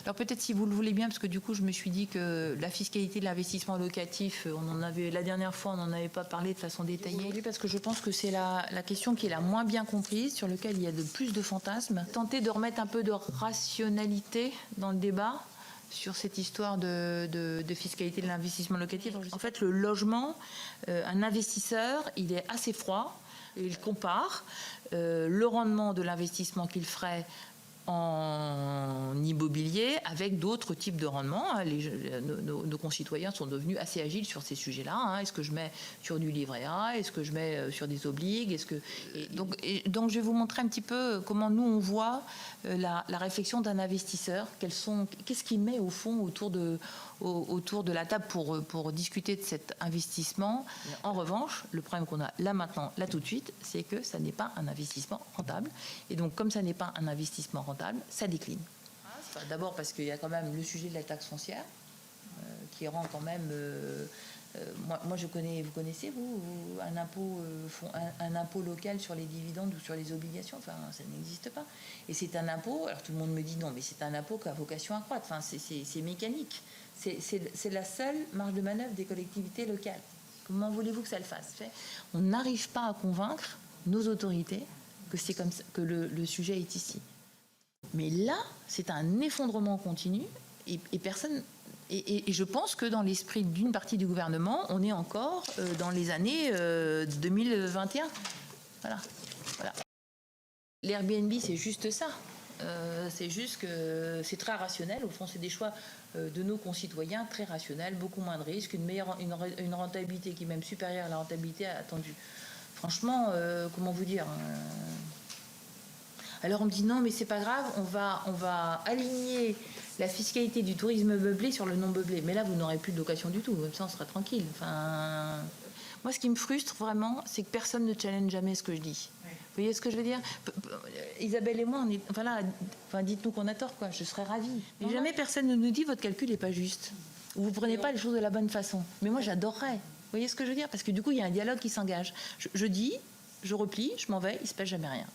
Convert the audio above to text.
Alors peut-être si vous le voulez bien, parce que du coup je me suis dit que la fiscalité de l'investissement locatif, on en avait la dernière fois, on n'en avait pas parlé de façon détaillée, parce que je pense que c'est la question qui est la moins bien comprise, sur laquelle il y a de plus de fantasmes. Tenter de remettre un peu de rationalité dans le débat sur cette histoire de fiscalité de l'investissement locatif. En fait, le logement, un investisseur, il est assez froid, il compare le rendement de l'investissement qu'il ferait en immobilier avec d'autres types de rendements. Nos concitoyens sont devenus assez agiles sur ces sujets-là. Est-ce que je mets sur du livret A? Est-ce que je mets sur des obligues? Donc je vais vous montrer un petit peu comment nous on voit la réflexion d'un investisseur. Qu'est-ce qu'il met au fond autour de la table pour discuter de cet investissement. En revanche, le problème qu'on a là maintenant, là tout de suite, c'est que ça n'est pas un investissement rentable. Et donc, comme ça n'est pas un investissement rentable, ça décline. D'abord parce qu'il y a quand même le sujet de la taxe foncière, qui rend quand même... moi, je connais, vous connaissez, un impôt local sur les dividendes ou sur les obligations? Enfin, ça n'existe pas. Et c'est un impôt, alors tout le monde me dit non, mais c'est un impôt qui a vocation à croître. Enfin, c'est mécanique. C'est la seule marge de manœuvre des collectivités locales. Comment voulez-vous que ça le fasse? On n'arrive pas à convaincre nos autorités que c'est comme ça, que le sujet est ici. Mais là, c'est un effondrement continu et personne... Et je pense que dans l'esprit d'une partie du gouvernement, on est encore dans les années 2021. Voilà. L'Airbnb, c'est juste ça. C'est juste que c'est très rationnel. Au fond, c'est des choix de nos concitoyens très rationnels, beaucoup moins de risques, une rentabilité qui est même supérieure à la rentabilité attendue. Franchement, comment vous dire Alors on me dit non, mais c'est pas grave, on va aligner la fiscalité du tourisme meublé sur le non meublé. Mais là, vous n'aurez plus de location du tout. Comme ça, on sera tranquille. Enfin, moi, ce qui me frustre vraiment, c'est que personne ne challenge jamais ce que je dis. Oui. Vous voyez ce que je veux dire? Isabelle et moi, dites-nous qu'on a tort, quoi. Je serais ravie. Mais jamais personne ne nous dit votre calcul n'est pas juste. Vous ne prenez pas les choses de la bonne façon. Mais moi, j'adorerais. Vous voyez ce que je veux dire? Parce que du coup, il y a un dialogue qui s'engage. Je dis, je replie, je m'en vais, il ne se passe jamais rien.